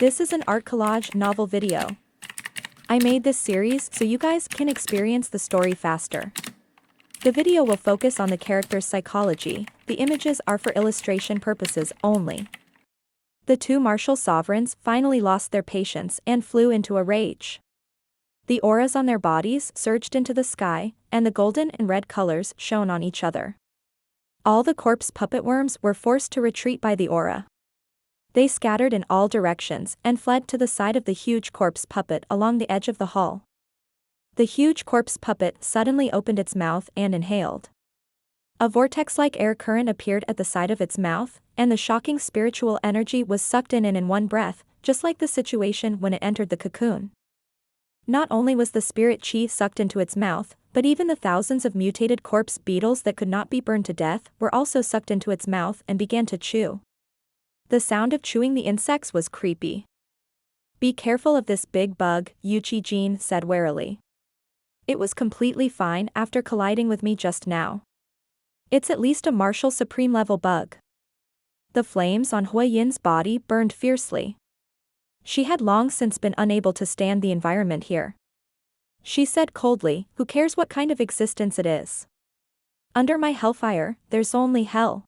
This is an art collage novel video. I made this series so you guys can experience the story faster. The video will focus on the character's psychology, the images are for illustration purposes only. The two martial sovereigns finally lost their patience and flew into a rage. The auras on their bodies surged into the sky, and the golden and red colors shone on each other. All the corpse puppet worms were forced to retreat by the aura. They scattered in all directions and fled to the side of the huge corpse puppet along the edge of the hall. The huge corpse puppet suddenly opened its mouth and inhaled. A vortex-like air current appeared at the side of its mouth, and the shocking spiritual energy was sucked in one breath, just like the situation when it entered the cocoon. Not only was the spirit chi sucked into its mouth, but even the thousands of mutated corpse beetles that could not be burned to death were also sucked into its mouth and began to chew. The sound of chewing the insects was creepy. "Be careful of this big bug," Yuchi-jin said warily. "It was completely fine after colliding with me just now. It's at least a martial supreme level bug." The flames on Huiyin's body burned fiercely. She had long since been unable to stand the environment here. She said coldly, "Who cares what kind of existence it is? Under my hellfire, there's only hell."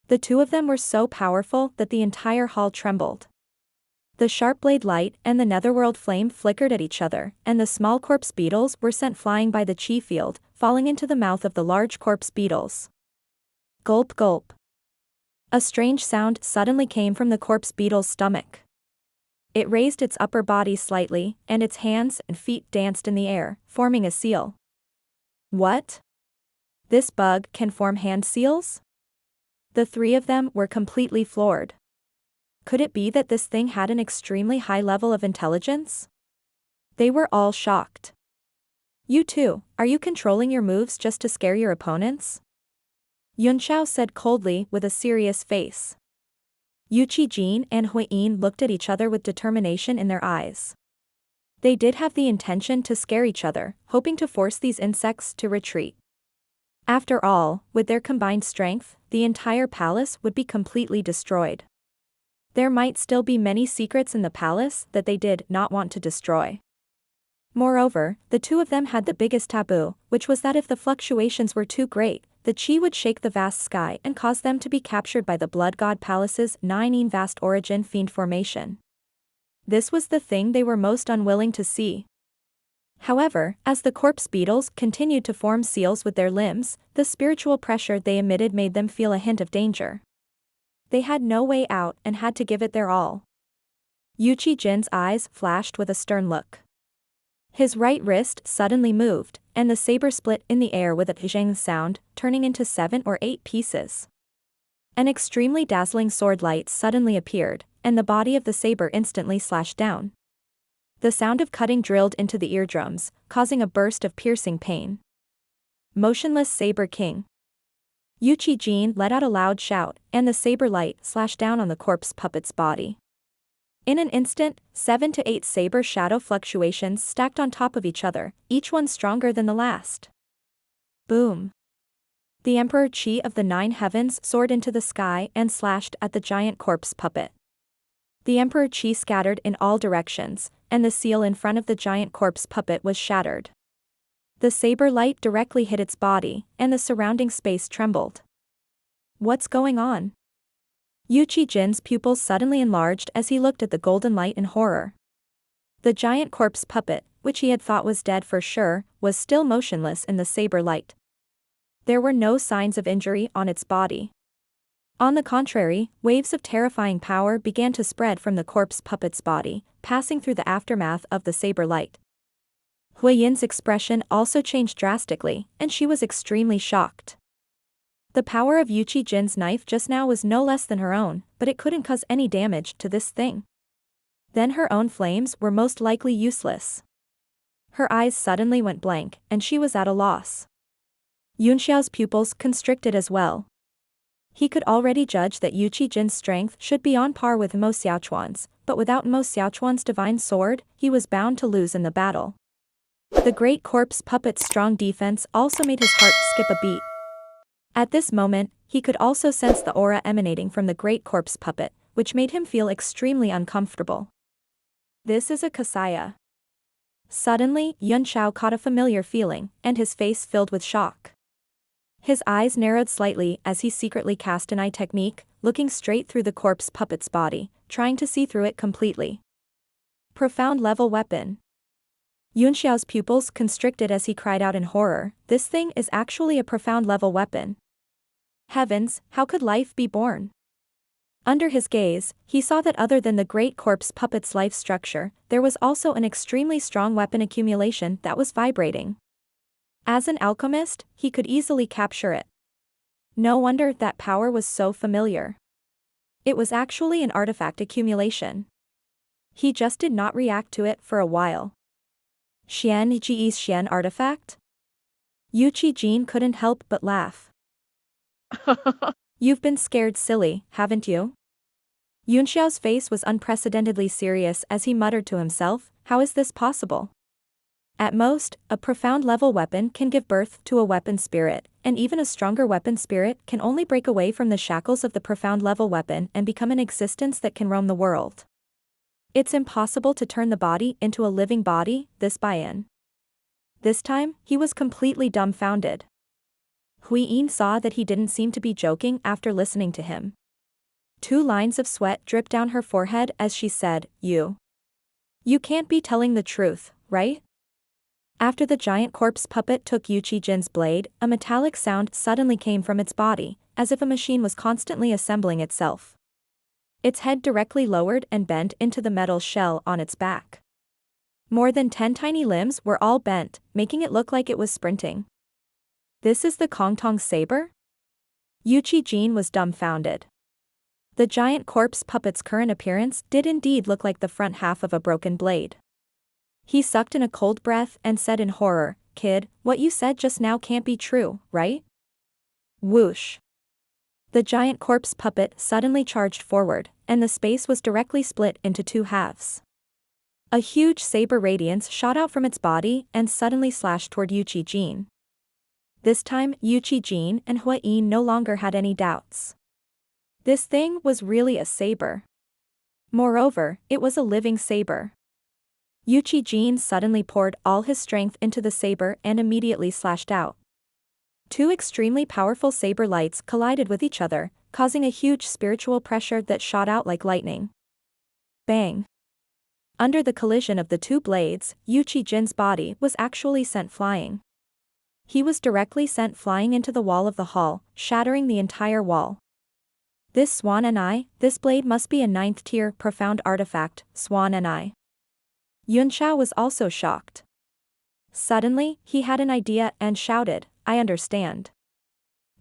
The two of them were so powerful that the entire hall trembled. The sharp blade light and the netherworld flame flickered at each other, and the small corpse beetles were sent flying by the chi field, falling into the mouth of the large corpse beetles. Gulp gulp. A strange sound suddenly came from the corpse beetle's stomach. It raised its upper body slightly, and its hands and feet danced in the air, forming a seal. What? This bug can form hand seals? The three of them were completely floored. Could it be that this thing had an extremely high level of intelligence? They were all shocked. "You too, are you controlling your moves just to scare your opponents?" Yunxiao said coldly with a serious face. Yuchi-jin and Huiyin looked at each other with determination in their eyes. They did have the intention to scare each other, hoping to force these insects to retreat. After all, with their combined strength, the entire palace would be completely destroyed. There might still be many secrets in the palace that they did not want to destroy. Moreover, the two of them had the biggest taboo, which was that if the fluctuations were too great, the chi would shake the vast sky and cause them to be captured by the Blood God Palace's 9 vast origin fiend formation. This was the thing they were most unwilling to see. However, as the corpse beetles continued to form seals with their limbs, the spiritual pressure they emitted made them feel a hint of danger. They had no way out and had to give it their all. Yuchi-jin's eyes flashed with a stern look. His right wrist suddenly moved, and the saber split in the air with a zhang sound, turning into 7 or 8 pieces. An extremely dazzling sword light suddenly appeared, and the body of the saber instantly slashed down. The sound of cutting drilled into the eardrums, causing a burst of piercing pain. Motionless Saber King. Yuchi-jin let out a loud shout, and the saber light slashed down on the corpse puppet's body. In an instant, 7 to 8 saber shadow fluctuations stacked on top of each other, each one stronger than the last. Boom. The Emperor Chi of the 9 heavens soared into the sky and slashed at the giant corpse puppet. The Emperor Chi scattered in all directions, and the seal in front of the giant corpse puppet was shattered. The saber light directly hit its body, and the surrounding space trembled. What's going on? Yuchi-jin's pupils suddenly enlarged as he looked at the golden light in horror. The giant corpse puppet, which he had thought was dead for sure, was still motionless in the saber light. There were no signs of injury on its body. On the contrary, waves of terrifying power began to spread from the corpse puppet's body, passing through the aftermath of the saber light. Huiyin's expression also changed drastically, and she was extremely shocked. The power of Yuchi-jin's knife just now was no less than her own, but it couldn't cause any damage to this thing. Then her own flames were most likely useless. Her eyes suddenly went blank, and she was at a loss. Yunxiao's pupils constricted as well. He could already judge that Yuchi-jin's strength should be on par with Mo Xiaochuan's, but without Mo Xiaochuan's divine sword, he was bound to lose in the battle. The great corpse puppet's strong defense also made his heart skip a beat. At this moment, he could also sense the aura emanating from the great corpse puppet, which made him feel extremely uncomfortable. This is a kasaya. Suddenly, Yun Xiao caught a familiar feeling, and his face filled with shock. His eyes narrowed slightly as he secretly cast an eye technique, looking straight through the corpse puppet's body, trying to see through it completely. Profound level weapon. Yun Xiao's pupils constricted as he cried out in horror, this thing is actually a profound level weapon. Heavens, how could life be born? Under his gaze, he saw that other than the great corpse puppet's life structure, there was also an extremely strong weapon accumulation that was vibrating. As an alchemist, he could easily capture it. No wonder that power was so familiar. It was actually an artifact accumulation. He just did not react to it for a while. Xian Ji's Xian artifact? Yu Qijin couldn't help but laugh. You've been scared silly, haven't you? Yun Xiao's face was unprecedentedly serious as he muttered to himself, how is this possible? At most, a profound level weapon can give birth to a weapon spirit, and even a stronger weapon spirit can only break away from the shackles of the profound level weapon and become an existence that can roam the world. It's impossible to turn the body into a living body, this buy-in. This time, he was completely dumbfounded. Hui Yin saw that he didn't seem to be joking after listening to him. 2 lines of sweat dripped down her forehead as she said, You can't be telling the truth, right? After the giant corpse puppet took Yu Qijin's blade, a metallic sound suddenly came from its body, as if a machine was constantly assembling itself. Its head directly lowered and bent into the metal shell on its back. More than 10 tiny limbs were all bent, making it look like it was sprinting. This is the Kongtong saber? Yu Qijin was dumbfounded. The giant corpse puppet's current appearance did indeed look like the front half of a broken blade. He sucked in a cold breath and said in horror, Kid, what you said just now can't be true, right? Whoosh. The giant corpse puppet suddenly charged forward, and the space was directly split into 2 halves. A huge saber radiance shot out from its body and suddenly slashed toward Yu Qijin. This time, Yu Qijin and Hui Yin no longer had any doubts. This thing was really a saber. Moreover, it was a living saber. Yu Qijin suddenly poured all his strength into the saber and immediately slashed out. 2 extremely powerful saber lights collided with each other, causing a huge spiritual pressure that shot out like lightning. Bang! Under the collision of the 2 blades, Yu Qijin's body was actually sent flying. He was directly sent flying into the wall of the hall, shattering the entire wall. This Swan and I, this blade must be a 9th tier profound artifact, Swan and I. Yun Xiao was also shocked. Suddenly, he had an idea and shouted, I understand.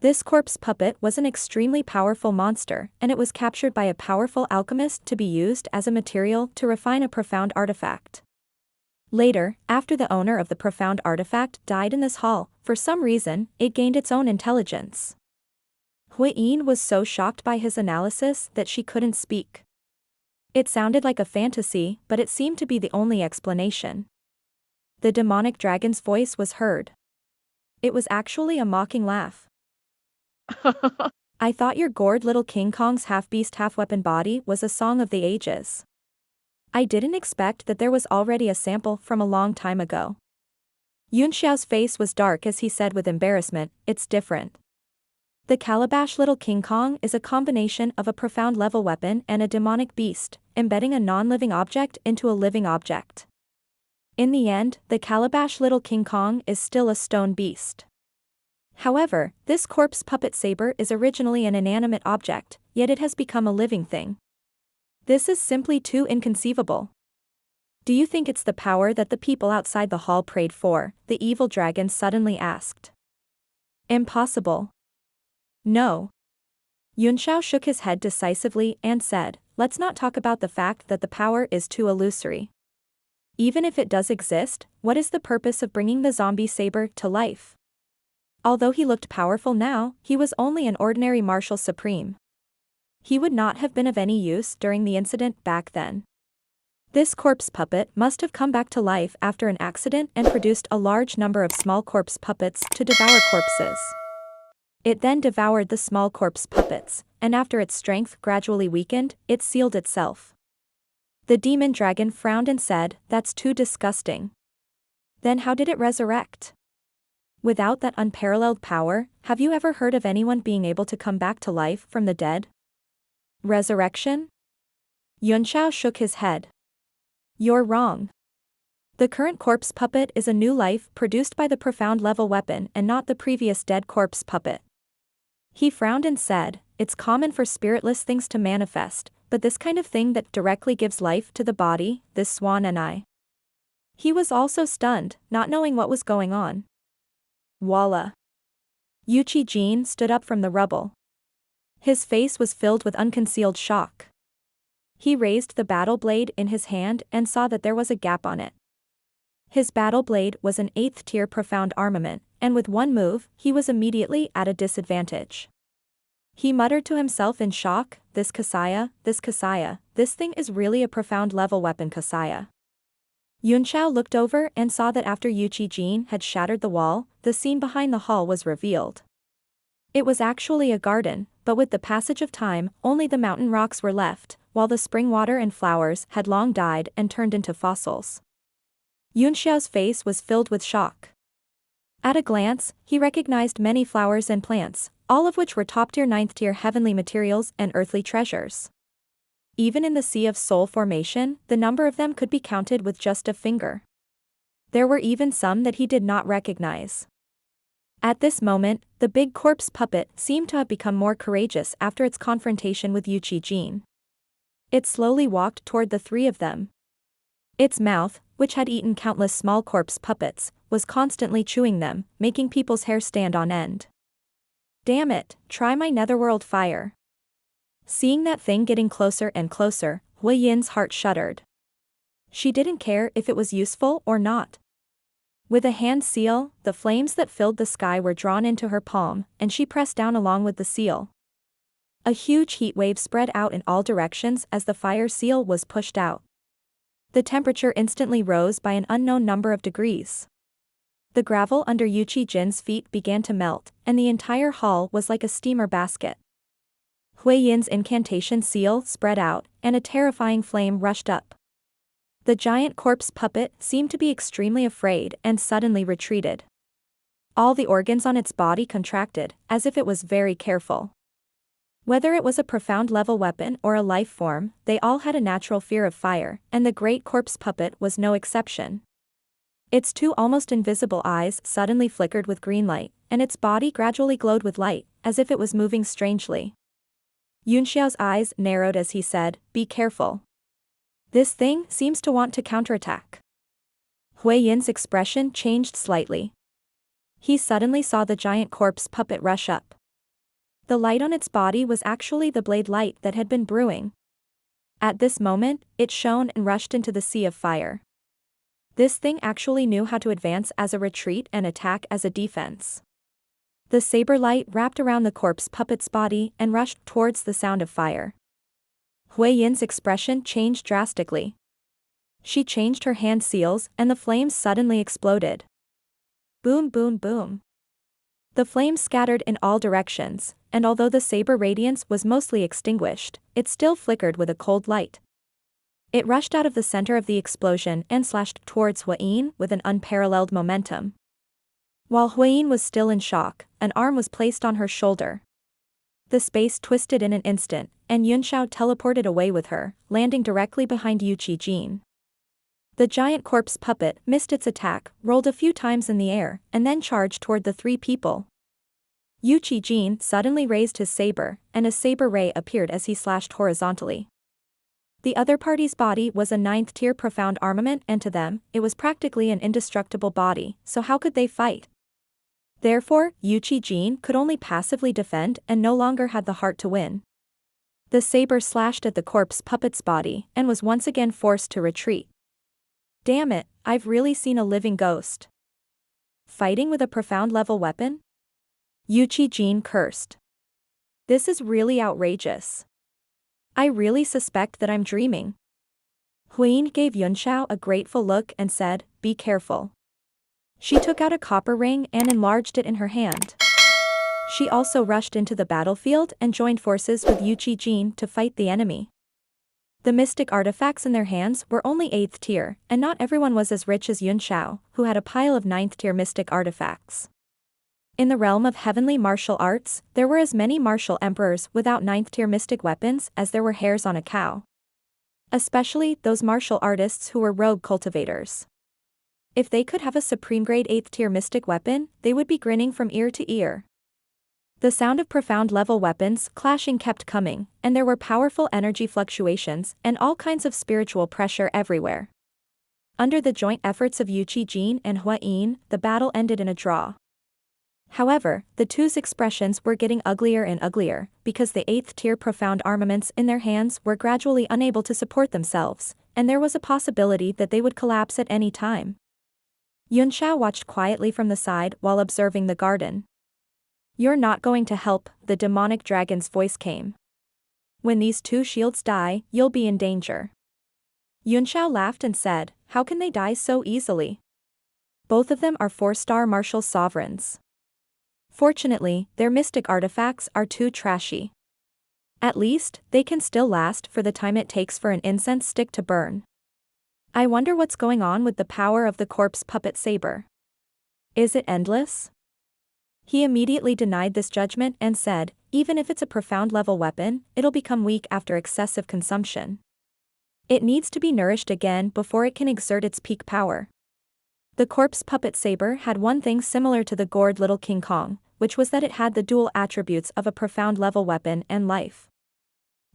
This corpse puppet was an extremely powerful monster, and it was captured by a powerful alchemist to be used as a material to refine a profound artifact. Later, after the owner of the profound artifact died in this hall, for some reason, it gained its own intelligence. Hui Yin was so shocked by his analysis that she couldn't speak. It sounded like a fantasy, but it seemed to be the only explanation. The demonic dragon's voice was heard. It was actually a mocking laugh. I thought your gourd little King Kong's half-beast half-weapon body was a song of the ages. I didn't expect that there was already a sample from a long time ago. Yun Xiao's face was dark as he said with embarrassment, it's different. The calabash little King Kong is a combination of a profound level weapon and a demonic beast, embedding a non-living object into a living object. In the end, the calabash little King Kong is still a stone beast. However, this corpse puppet saber is originally an inanimate object, yet it has become a living thing. This is simply too inconceivable. Do you think it's the power that the people outside the hall prayed for? The evil dragon suddenly asked. Impossible. No. Yun Xiao shook his head decisively and said, let's not talk about the fact that the power is too illusory. Even if it does exist, what is the purpose of bringing the zombie saber to life? Although he looked powerful now, he was only an ordinary martial supreme. He would not have been of any use during the incident back then. This corpse puppet must have come back to life after an accident and produced a large number of small corpse puppets to devour corpses. It then devoured the small corpse puppets, and after its strength gradually weakened, it sealed itself. The demon dragon frowned and said, "That's too disgusting." Then how did it resurrect? Without that unparalleled power, have you ever heard of anyone being able to come back to life from the dead? Resurrection? Yunxiao shook his head. You're wrong. The current corpse puppet is a new life produced by the profound level weapon and not the previous dead corpse puppet. He frowned and said, "It's common for spiritless things to manifest, but this kind of thing that directly gives life to the body, this swan and I." He was also stunned, not knowing what was going on. Voila! Yuchi Jin stood up from the rubble. His face was filled with unconcealed shock. He raised the battle blade in his hand and saw that there was a gap on it. His battle blade was an 8th tier profound armament, and with one move, he was immediately at a disadvantage. He muttered to himself in shock, this Kasaya, this thing is really a profound level weapon Kasaya. Yunxiao looked over and saw that after Yuchi Jin had shattered the wall, the scene behind the hall was revealed. It was actually a garden, but with the passage of time, only the mountain rocks were left, while the spring water and flowers had long died and turned into fossils. Yunxiao's face was filled with shock. At a glance, he recognized many flowers and plants, all of which were top-tier 9th-tier heavenly materials and earthly treasures. Even in the Sea of Soul formation, the number of them could be counted with just a finger. There were even some that he did not recognize. At this moment, the big corpse puppet seemed to have become more courageous after its confrontation with Yuchi Jin. It slowly walked toward the three of them. Its mouth, which had eaten countless small corpse puppets, was constantly chewing them, making people's hair stand on end. Damn it, try my netherworld fire. Seeing that thing getting closer and closer, Hui Yin's heart shuddered. She didn't care if it was useful or not. With a hand seal, the flames that filled the sky were drawn into her palm, and she pressed down along with the seal. A huge heat wave spread out in all directions as the fire seal was pushed out. The temperature instantly rose by an unknown number of degrees. The gravel under Yuchi Jin's feet began to melt, and the entire hall was like a steamer basket. Hui Yin's incantation seal spread out, and a terrifying flame rushed up. The giant corpse puppet seemed to be extremely afraid and suddenly retreated. All the organs on its body contracted, as if it was very careful. Whether it was a profound level weapon or a life form, they all had a natural fear of fire, and the great corpse puppet was no exception. Its two almost invisible eyes suddenly flickered with green light, and its body gradually glowed with light, as if it was moving strangely. Yunxiao's eyes narrowed as he said, "Be careful. This thing seems to want to counterattack." Hui Yin's expression changed slightly. He suddenly saw the giant corpse puppet rush up. The light on its body was actually the blade light that had been brewing. At this moment, it shone and rushed into the sea of fire. This thing actually knew how to advance as a retreat and attack as a defense. The saber light wrapped around the corpse puppet's body and rushed towards the sound of fire. Hui Yin's expression changed drastically. She changed her hand seals and the flames suddenly exploded. Boom, boom, boom. The flames scattered in all directions, and although the saber radiance was mostly extinguished, it still flickered with a cold light. It rushed out of the center of the explosion and slashed towards Hui Yin with an unparalleled momentum. While Hui Yin was still in shock, an arm was placed on her shoulder. The space twisted in an instant, and Yunxiao teleported away with her, landing directly behind Yuchi Jin. The giant corpse puppet missed its attack, rolled a few times in the air, and then charged toward the three people. Yuchi Jin suddenly raised his saber, and a saber ray appeared as he slashed horizontally. The other party's body was a 9th-tier profound armament, and to them, it was practically an indestructible body, so how could they fight? Therefore, Yuchi Jin could only passively defend and no longer had the heart to win. The saber slashed at the corpse puppet's body and was once again forced to retreat. Damn it, I've really seen a living ghost. Fighting with a profound level weapon? Yuchi Jin cursed. This is really outrageous. I really suspect that I'm dreaming. Huiying gave Yunxiao a grateful look and said, "Be careful." She took out a copper ring and enlarged it in her hand. She also rushed into the battlefield and joined forces with Yu Qijin to fight the enemy. The mystic artifacts in their hands were only 8th tier, and not everyone was as rich as Yun Xiao, who had a pile of 9th tier mystic artifacts. In the realm of heavenly martial arts, there were as many martial emperors without 9th tier mystic weapons as there were hairs on a cow. Especially those martial artists who were rogue cultivators. If they could have a supreme grade 8th tier mystic weapon, they would be grinning from ear to ear. The sound of profound level weapons clashing kept coming, and there were powerful energy fluctuations and all kinds of spiritual pressure everywhere. Under the joint efforts of Yu Qijin and Hua Yin, the battle ended in a draw. However, the two's expressions were getting uglier and uglier, because the 8th tier profound armaments in their hands were gradually unable to support themselves, and there was a possibility that they would collapse at any time. Yun Xiao watched quietly from the side while observing the garden. "You're not going to help," the demonic dragon's voice came. "When these two shields die, you'll be in danger." Yun Xiao laughed and said, "How can they die so easily? Both of them are 4-star martial sovereigns. Fortunately, their mystic artifacts are too trashy. At least, they can still last for the time it takes for an incense stick to burn. I wonder what's going on with the power of the corpse puppet saber. Is it endless?" He immediately denied this judgment and said, "Even if it's a profound level weapon, it'll become weak after excessive consumption. It needs to be nourished again before it can exert its peak power." The corpse puppet saber had one thing similar to the gourd little King Kong, which was that it had the dual attributes of a profound level weapon and life.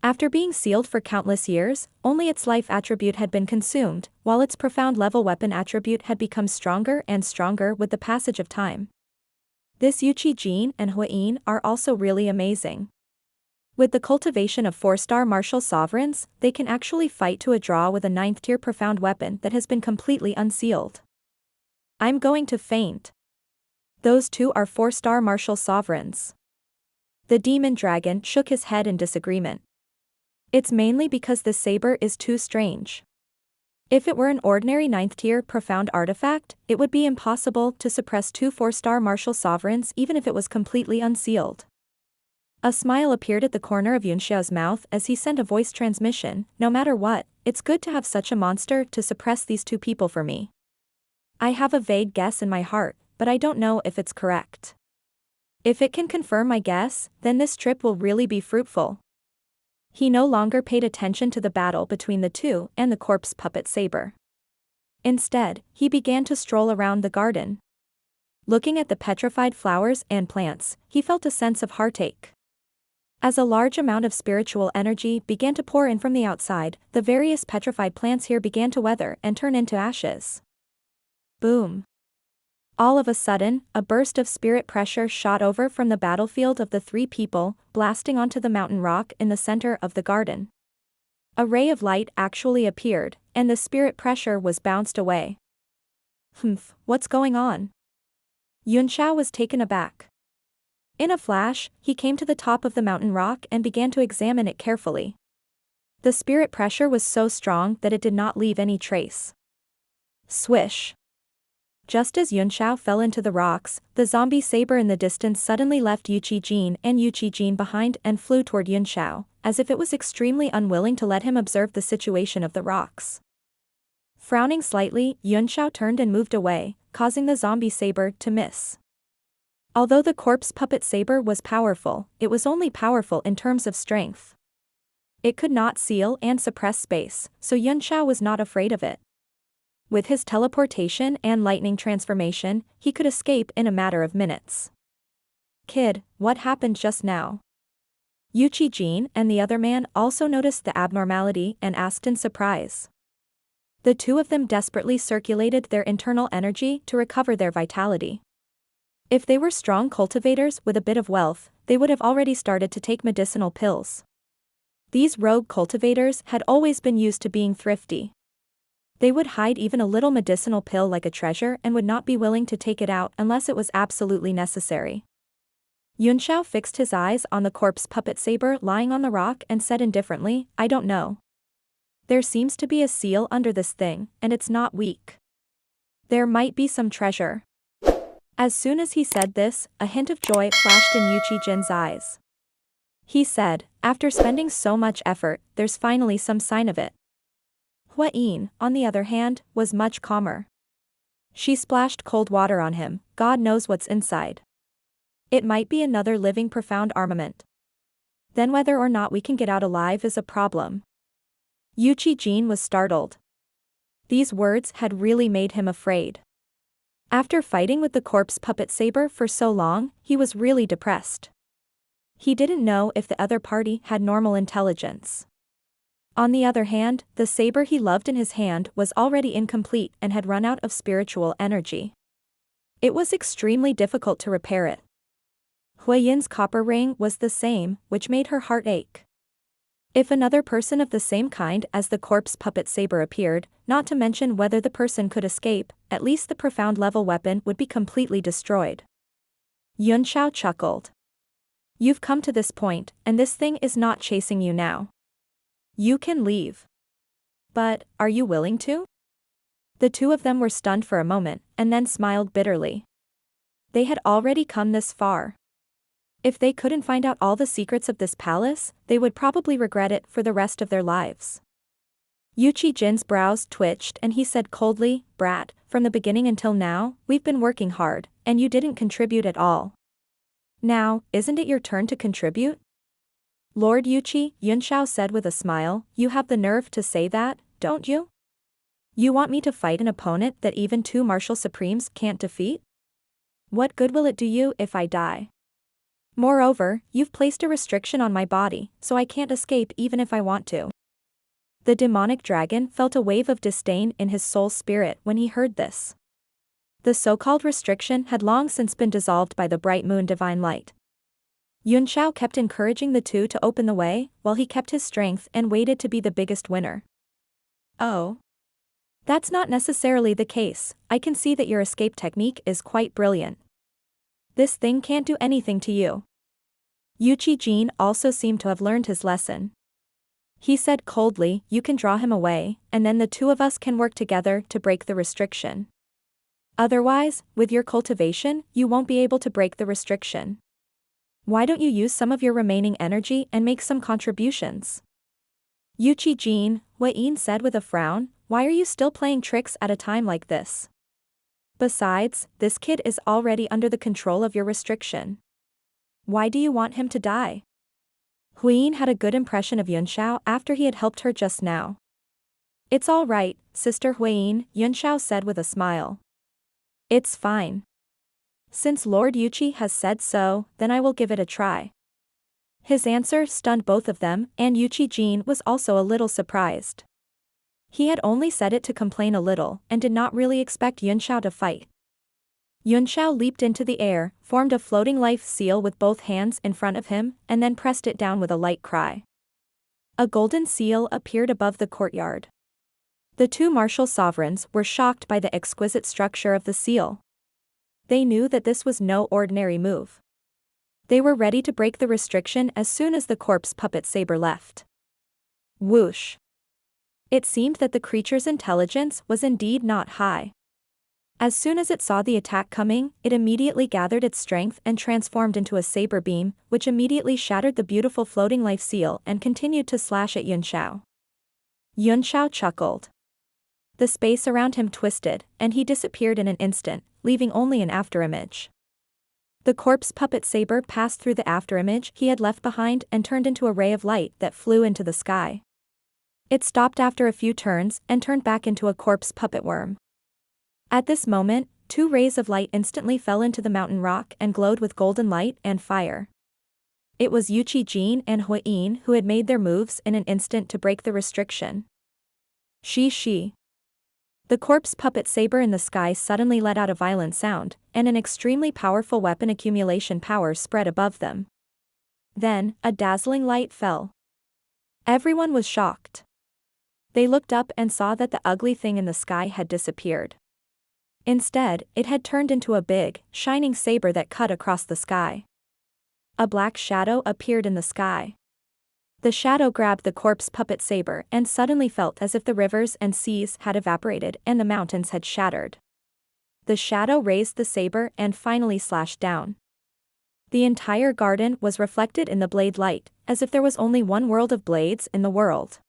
After being sealed for countless years, only its life attribute had been consumed, while its profound level weapon attribute had become stronger and stronger with the passage of time. This Yu Qijin and Hua Yin are also really amazing. With the cultivation of 4-star martial sovereigns, they can actually fight to a draw with a 9th tier profound weapon that has been completely unsealed. I'm going to faint. Those two are 4-star martial sovereigns. The demon dragon shook his head in disagreement. It's mainly because this saber is too strange. If it were an ordinary 9th tier profound artifact, it would be impossible to suppress two 4-star martial sovereigns even if it was completely unsealed. A smile appeared at the corner of Yun Xiao's mouth as he sent a voice transmission. "No matter what, it's good to have such a monster to suppress these two people for me. I have a vague guess in my heart, but I don't know if it's correct. If it can confirm my guess, then this trip will really be fruitful." He no longer paid attention to the battle between the two and the corpse puppet saber. Instead, he began to stroll around the garden. Looking at the petrified flowers and plants, he felt a sense of heartache. As a large amount of spiritual energy began to pour in from the outside, the various petrified plants here began to wither and turn into ashes. Boom. All of a sudden, a burst of spirit pressure shot over from the battlefield of the three people, blasting onto the mountain rock in the center of the garden. A ray of light actually appeared, and the spirit pressure was bounced away. What's going on? Yun Xiao was taken aback. In a flash, he came to the top of the mountain rock and began to examine it carefully. The spirit pressure was so strong that it did not leave any trace. Swish. Just as Yun Xiao fell into the rocks, the zombie saber in the distance suddenly left Yu Qijin and Yu Qijin behind and flew toward Yun Xiao, as if it was extremely unwilling to let him observe the situation of the rocks. Frowning slightly, Yun Xiao turned and moved away, causing the zombie saber to miss. Although the corpse puppet saber was powerful, it was only powerful in terms of strength. It could not seal and suppress space, so Yun Xiao was not afraid of it. With his teleportation and lightning transformation, he could escape in a matter of minutes. "Kid, what happened just now?" Yu Qijin and the other man also noticed the abnormality and asked in surprise. The two of them desperately circulated their internal energy to recover their vitality. If they were strong cultivators with a bit of wealth, they would have already started to take medicinal pills. These rogue cultivators had always been used to being thrifty. They would hide even a little medicinal pill like a treasure and would not be willing to take it out unless it was absolutely necessary. Yun Xiao fixed his eyes on the corpse puppet saber lying on the rock and said indifferently, "I don't know. There seems to be a seal under this thing, and it's not weak. There might be some treasure." As soon as he said this, a hint of joy flashed in Yuchi Jin's eyes. He said, after spending so much effort, there's finally some sign of it. Hua Yin, on the other hand, was much calmer. She splashed cold water on him, God knows what's inside. It might be another living profound armament. Then whether or not we can get out alive is a problem. Yuchi Jin was startled. These words had really made him afraid. After fighting with the corpse puppet saber for so long, he was really depressed. He didn't know if the other party had normal intelligence. On the other hand, the saber he loved in his hand was already incomplete and had run out of spiritual energy. It was extremely difficult to repair it. Hua Yin's copper ring was the same, which made her heart ache. If another person of the same kind as the corpse puppet saber appeared, not to mention whether the person could escape, at least the profound level weapon would be completely destroyed. Yunshao chuckled. You've come to this point, and this thing is not chasing you now. You can leave. But, are you willing to? The two of them were stunned for a moment, and then smiled bitterly. They had already come this far. If they couldn't find out all the secrets of this palace, they would probably regret it for the rest of their lives. Yuchi Jin's brows twitched and he said coldly, Brat, from the beginning until now, we've been working hard, and you didn't contribute at all. Now, isn't it your turn to contribute? Lord Yuchi, Yunshao said with a smile, you have the nerve to say that, don't you? You want me to fight an opponent that even two martial supremes can't defeat? What good will it do you if I die? Moreover, you've placed a restriction on my body, so I can't escape even if I want to. The demonic dragon felt a wave of disdain in his soul spirit when he heard this. The so-called restriction had long since been dissolved by the bright moon divine light. Yunshao kept encouraging the two to open the way, while he kept his strength and waited to be the biggest winner. Oh. That's not necessarily the case, I can see that your escape technique is quite brilliant. This thing can't do anything to you. Yuchi Jin also seemed to have learned his lesson. He said coldly, you can draw him away, and then the two of us can work together to break the restriction. Otherwise, with your cultivation, you won't be able to break the restriction. Why don't you use some of your remaining energy and make some contributions? Yuchi Jin, Hua Yin said with a frown, why are you still playing tricks at a time like this? Besides, this kid is already under the control of your restriction. Why do you want him to die? Hua Yin had a good impression of Yunshao after he had helped her just now. It's all right, Sister Hua Yin, Yunshao said with a smile. It's fine. Since Lord Yuchi has said so, then I will give it a try. His answer stunned both of them, and Yuchi Jin was also a little surprised. He had only said it to complain a little, and did not really expect Yunshao to fight. Yunshao leaped into the air, formed a floating life seal with both hands in front of him, and then pressed it down with a light cry. A golden seal appeared above the courtyard. The two martial sovereigns were shocked by the exquisite structure of the seal. They knew that this was no ordinary move. They were ready to break the restriction as soon as the corpse puppet saber left. Whoosh! It seemed that the creature's intelligence was indeed not high. As soon as it saw the attack coming, it immediately gathered its strength and transformed into a saber beam, which immediately shattered the beautiful floating life seal and continued to slash at Yunshao. Yunshao chuckled. The space around him twisted, and he disappeared in an instant, leaving only an afterimage. The corpse puppet saber passed through the afterimage he had left behind and turned into a ray of light that flew into the sky. It stopped after a few turns and turned back into a corpse puppet worm. At this moment, two rays of light instantly fell into the mountain rock and glowed with golden light and fire. It was Yuchi Jin and Hua Yin who had made their moves in an instant to break the restriction. She. The corpse puppet saber in the sky suddenly let out a violent sound, and an extremely powerful weapon accumulation power spread above them. Then, a dazzling light fell. Everyone was shocked. They looked up and saw that the ugly thing in the sky had disappeared. Instead, it had turned into a big, shining saber that cut across the sky. A black shadow appeared in the sky. The shadow grabbed the corpse puppet saber and suddenly felt as if the rivers and seas had evaporated and the mountains had shattered. The shadow raised the saber and finally slashed down. The entire garden was reflected in the blade light, as if there was only one world of blades in the world.